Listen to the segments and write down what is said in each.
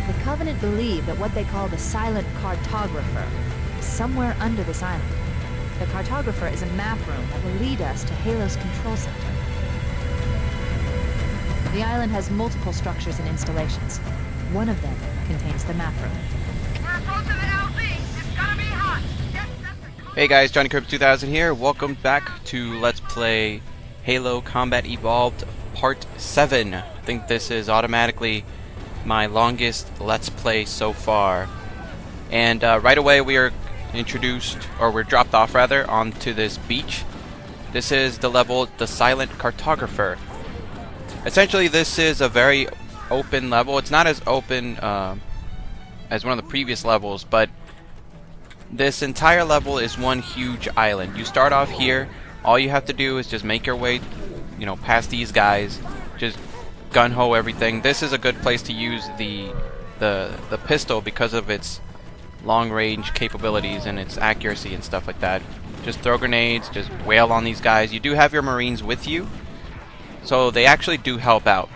The Covenant believe that what they call the silent cartographer is somewhere under this island. The cartographer is a map room that will lead us to Halo's control center. The island has multiple structures and installations. One of them contains the map room. We're approaching the LZ. It's gonna be hot. Hey guys, Johnny Kirby 2000 here. Welcome back to Let's Play Halo Combat Evolved Part 7. I think this is automatically my longest Let's Play so far. And right away we are introduced, or we're dropped off rather, onto this beach. This is the level, the Silent Cartographer. Essentially this is a very open level. It's not as open as one of the previous levels, but this entire level is one huge island. You start off here. All you have to do is just make your way, you know, past these guys. Just gun-ho everything. This is a good place to use the pistol because of its long-range capabilities and its accuracy and stuff like that. Just throw grenades, just wail on these guys. You do have your Marines with you, so they actually do help out.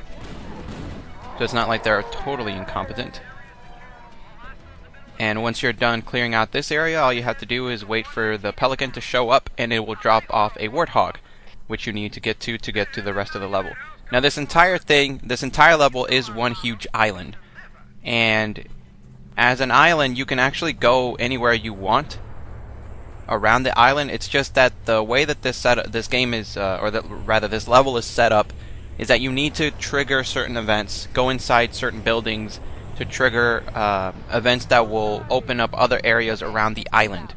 So it's not like they're totally incompetent. And once you're done clearing out this area, all you have to do is wait for the Pelican to show up, and it will drop off a Warthog, which you need to get to the rest of the level. Now this entire level is one huge island, and as an island you can actually go anywhere you want around the island. It's just that the way that this level is set up is that you need to trigger certain events, go inside certain buildings to trigger events that will open up other areas around the island.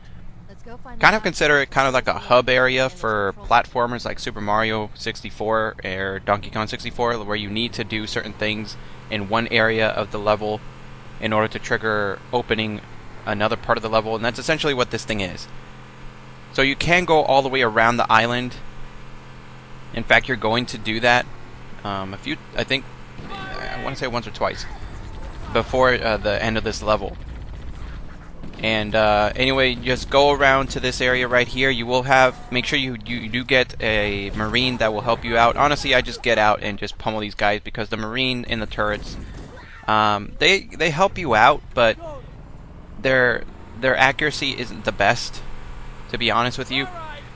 Kind of consider it kind of like a hub area for platformers like Super Mario 64 or Donkey Kong 64, where you need to do certain things in one area of the level in order to trigger opening another part of the level, and that's essentially what this thing is. So you can go all the way around the island. In fact, you're going to do that I think I want to say once or twice before the end of this level. And anyway, just go around to this area right here. You will make sure you do get a Marine that will help you out. Honestly, I just get out and just pummel these guys because the Marine in the turrets, they help you out, but their accuracy isn't the best, to be honest with you.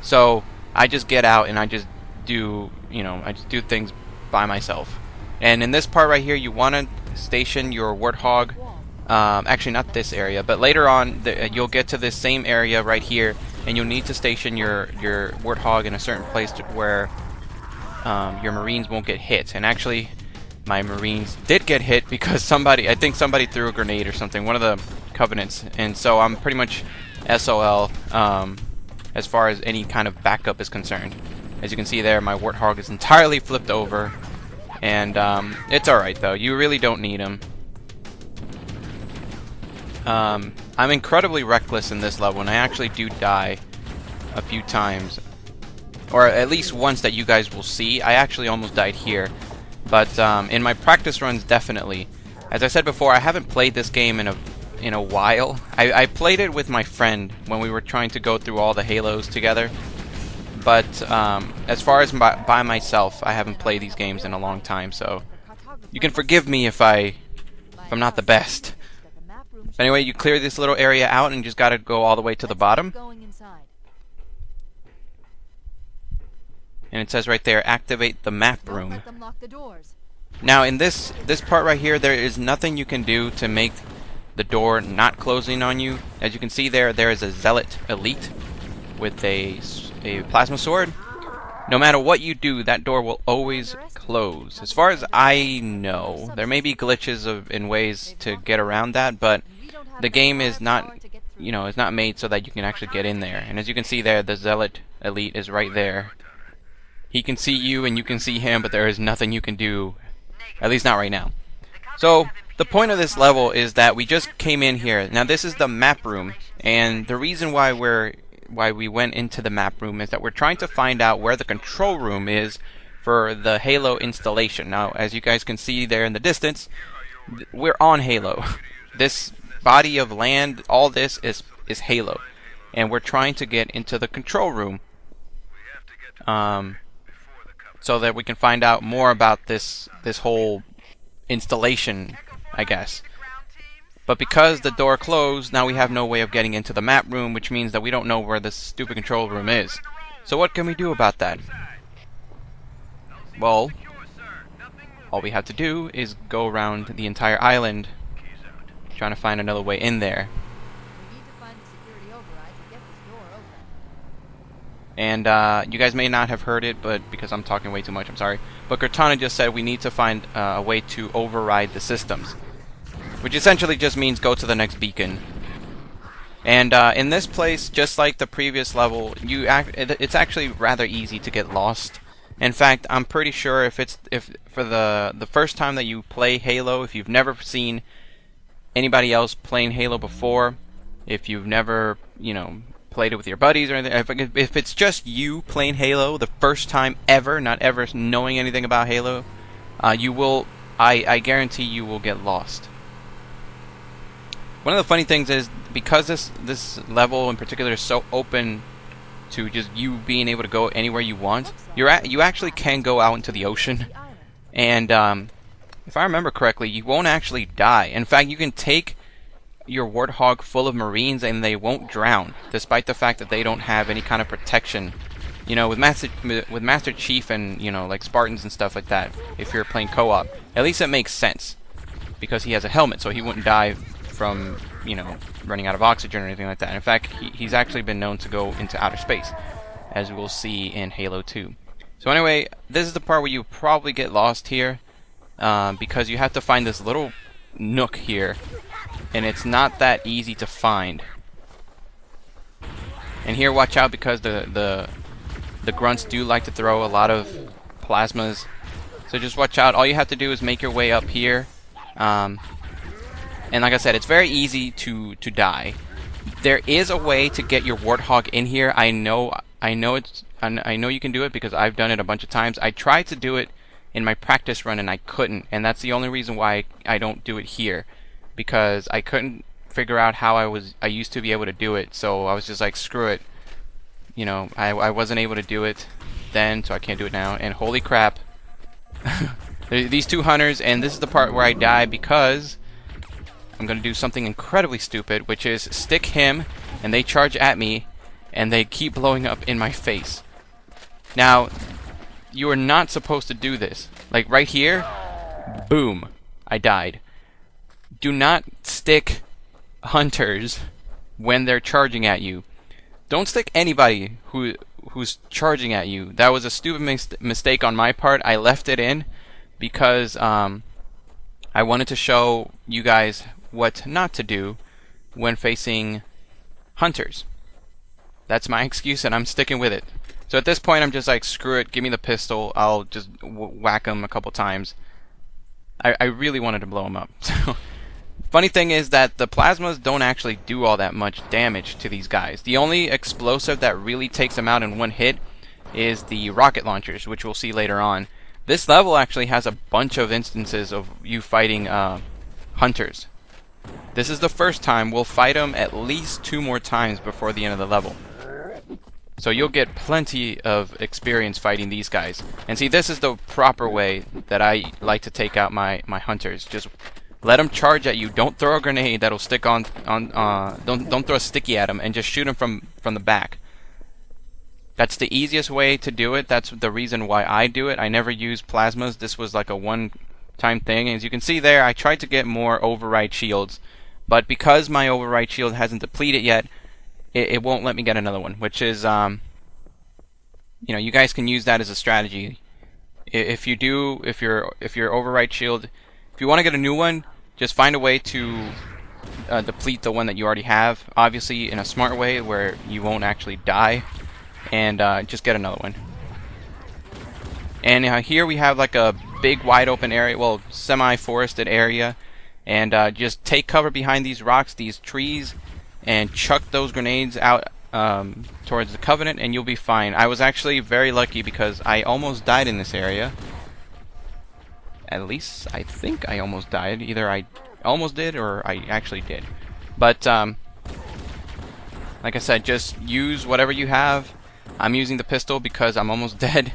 So I just get out and I just do, I just do things by myself. And in this part right here, you want to station your Warthog. Actually not this area, but later on you'll get to this same area right here, and you'll need to station your Warthog in a certain place where your Marines won't get hit. And actually my Marines did get hit because I think somebody threw a grenade or something, one of the Covenants, and so I'm pretty much SOL as far as any kind of backup is concerned. As you can see there, my Warthog is entirely flipped over, and it's alright though, you really don't need him. I'm incredibly reckless in this level, and I actually do die a few times, or at least once that you guys will see. I actually almost died here, but in my practice runs, definitely. As I said before, I haven't played this game in a while. I played it with my friend when we were trying to go through all the Halos together, but as far as by myself, I haven't played these games in a long time, so you can forgive me if I'm not the best. Anyway, you clear this little area out and you just gotta go all the way to the bottom. And it says right there, activate the map room. Now in this part right here, there is nothing you can do to make the door not closing on you. As you can see there is a Zealot Elite with a plasma sword. No matter what you do, that door will always close. As far as I know, there may be glitches in ways to get around that, but the game is not, is not made so that you can actually get in there. And as you can see there, the Zealot Elite is right there. He can see you and you can see him, but there is nothing you can do, at least not right now. So the point of this level is that we just came in here. Now this is the map room, and the reason why we went into the map room is that we're trying to find out where the control room is for the Halo installation. Now, as you guys can see there in the distance, we're on Halo. This body of land, all this is is Halo, and we're trying to get into the control room so that we can find out more about this whole installation, I guess. But because the door closed, now we have no way of getting into the map room, which means that we don't know where this stupid control room is. So what can we do about that? Well, all we have to do is go around the entire island trying to find another way in there. We need to find the security override to get this door open. And you guys may not have heard it, but because I'm talking way too much, I'm sorry. But Cortana just said we need to find a way to override the systems, which essentially just means go to the next beacon. And in this place, just like the previous level, it's actually rather easy to get lost. In fact, I'm pretty sure if for the first time that you play Halo, if you've never seen anybody else playing Halo before, if you've never, played it with your buddies or anything, if it's just you playing Halo the first time ever, not ever knowing anything about Halo, I guarantee you will get lost. One of the funny things is, because this level in particular is so open to just you being able to go anywhere you want, you actually can go out into the ocean, and if I remember correctly, you won't actually die. In fact, you can take your Warthog full of Marines and they won't drown, despite the fact that they don't have any kind of protection. With Master Chief and like Spartans and stuff like that, if you're playing co-op, at least it makes sense because he has a helmet, so he wouldn't die from running out of oxygen or anything like that. In fact, he's actually been known to go into outer space, as we'll see in Halo 2. So anyway, this is the part where you probably get lost here, because you have to find this little nook here, and it's not that easy to find. And here, watch out, because the grunts do like to throw a lot of plasmas, so just watch out. All you have to do is make your way up here. And like I said, it's very easy to die. There is a way to get your Warthog in here. I know you can do it because I've done it a bunch of times. I tried to do it in my practice run and I couldn't, and that's the only reason why I don't do it here, because I couldn't figure out how I used to be able to do it. So I was just like, screw it. I wasn't able to do it then, so I can't do it now. And holy crap, these two hunters, and this is the part where I die because I'm going to do something incredibly stupid, which is stick him, and they charge at me, and they keep blowing up in my face. Now, you are not supposed to do this. Like right here, boom, I died. Do not stick hunters when they're charging at you. Don't stick anybody who's charging at you. That was a stupid mistake on my part. I left it in because I wanted to show you guys what not to do when facing hunters. That's my excuse, and I'm sticking with it. So at this point, I'm just like, screw it, give me the pistol. I'll just whack him a couple times. I really wanted to blow him up. So, funny thing is that the plasmas don't actually do all that much damage to these guys. The only explosive that really takes them out in one hit is the rocket launchers, which we'll see later on. This level actually has a bunch of instances of you fighting hunters. This is the first time. We'll fight them at least 2 more times before the end of the level. So you'll get plenty of experience fighting these guys. And see, this is the proper way that I like to take out my hunters. Just let them charge at you. Don't throw a grenade that'll stick on. Don't throw a sticky at them, and just shoot them from the back. That's the easiest way to do it. That's the reason why I do it. I never use plasmas. This was like a one-time thing. As you can see there, I tried to get more override shields, but because my override shield hasn't depleted yet, it won't let me get another one, which is, you guys can use that as a strategy. If your override shield, if you want to get a new one, just find a way to deplete the one that you already have, obviously in a smart way where you won't actually die, and just get another one. And here we have like a big wide open area, well, semi-forested area, and just take cover behind these rocks, these trees, and chuck those grenades out towards the Covenant, and you'll be fine. I was actually very lucky because I almost died in this area. At least I think I almost died. Either I almost did or I actually did. But Like I said, just use whatever you have. I'm using the pistol because I'm almost dead,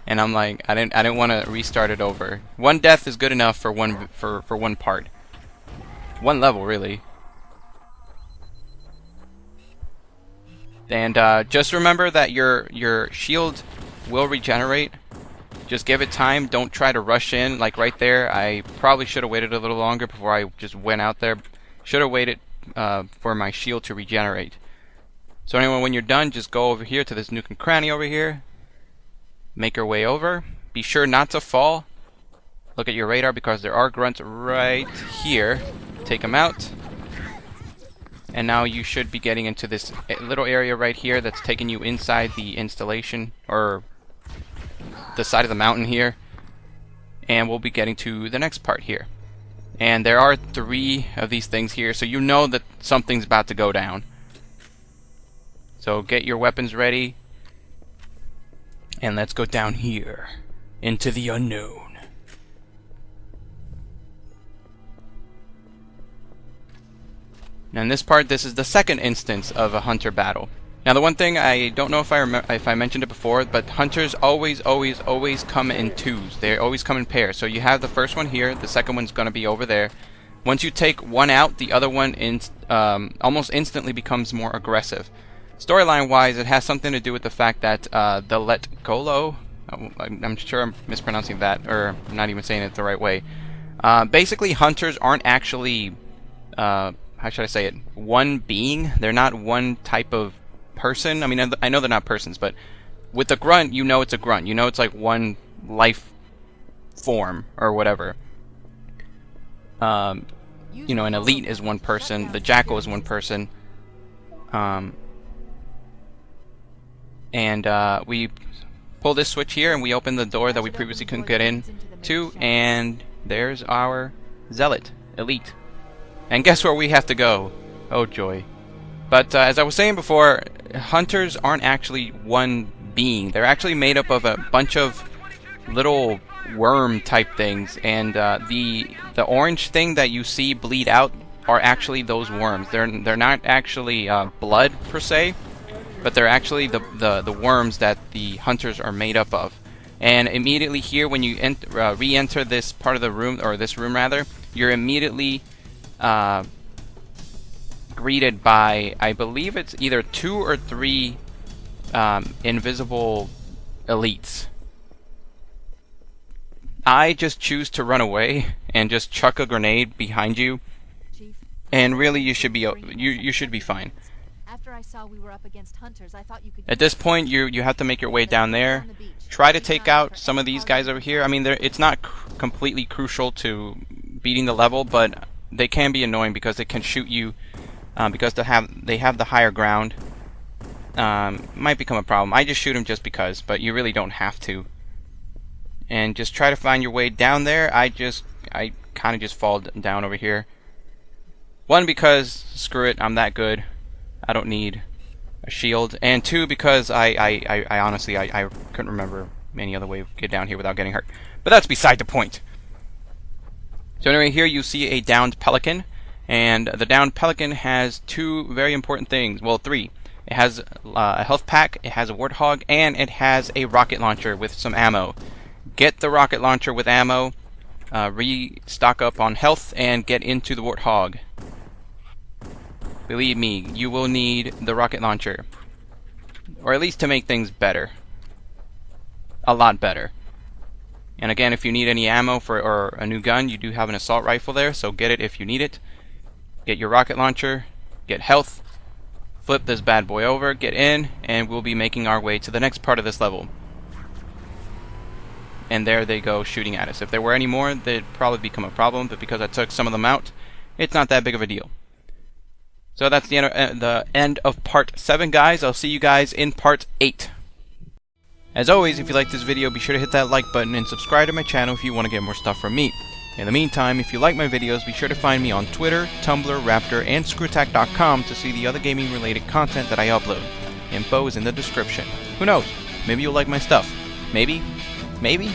and I'm like, I didn't want to restart it over. One death is good enough for one part, one level really. And just remember that your shield will regenerate. Just give it time. Don't try to rush in. Like right there, I probably should have waited a little longer before I just went out there. Should have waited for my shield to regenerate. So anyway, when you're done, just go over here to this nook and cranny over here. Make your way over. Be sure not to fall. Look at your radar because there are grunts right here. Take them out. And now you should be getting into this little area right here that's taking you inside the installation, or the side of the mountain here. And we'll be getting to the next part here. And there are 3 of these things here, so you know that something's about to go down. So get your weapons ready. And let's go down here into the unknown. Now in this part, this is the second instance of a hunter battle. Now the one thing, I don't know if I mentioned it before, but hunters always come in 2s. They always come in pairs. So you have the first one here, the second one's going to be over there. Once you take one out, the other one almost instantly becomes more aggressive. Storyline wise, it has something to do with the fact that the Let Golo, I'm sure I'm mispronouncing that, or I'm not even saying it the right way. Basically, hunters aren't actually, how should I say it, one being. They're not one type of person. I mean, I know they're not persons, but with the grunt, you know it's a grunt. You know it's like one life form or whatever. You know, an elite is one person. The jackal is one person. And we pull this switch here and we open the door that we previously couldn't get in to, and there's our zealot elite. And guess where we have to go? Oh joy. But as I was saying before, hunters aren't actually one being. They're actually made up of a bunch of little worm type things, and the orange thing that you see bleed out are actually those worms. They're not actually blood per se, but they're actually the worms that the hunters are made up of. And immediately here, when you re-enter this part of the room, or this room rather, you're immediately greeted by, I believe it's either 2 or 3 invisible elites. I just choose to run away and just chuck a grenade behind you, and really you should be fine. After I saw we were up against hunters, I thought you could. At this point, you have to make your way down there. Try to take out some of these guys over here. I mean, it's not completely crucial to beating the level, but they can be annoying because they can shoot you because they have the higher ground. Might become a problem. I just shoot them just because, but you really don't have to. And just try to find your way down there. I kind of just fall down over here. 1, because screw it, I'm that good. I don't need a shield. And 2, because I honestly couldn't remember any other way to get down here without getting hurt. But that's beside the point. So anyway, here you see a downed pelican, and the downed pelican has 2 very important things. Well, 3. It has a health pack, it has a warthog, and it has a rocket launcher with some ammo. Get the rocket launcher with ammo, restock up on health, and get into the warthog. Believe me, you will need the rocket launcher, or at least to make things better. A lot better. And again, if you need any ammo or a new gun, you do have an assault rifle there, so get it if you need it. Get your rocket launcher, get health, flip this bad boy over, get in, and we'll be making our way to the next part of this level. And there they go shooting at us. If there were any more, they'd probably become a problem, but because I took some of them out, it's not that big of a deal. So that's the end of part 7, guys. I'll see you guys in part 8. As always, if you like this video, be sure to hit that like button and subscribe to my channel if you want to get more stuff from me. In the meantime, if you like my videos, be sure to find me on Twitter, Tumblr, Raptr, and Screwattack.com to see the other gaming related content that I upload. Info is in the description. Who knows? Maybe you'll like my stuff. Maybe? Maybe?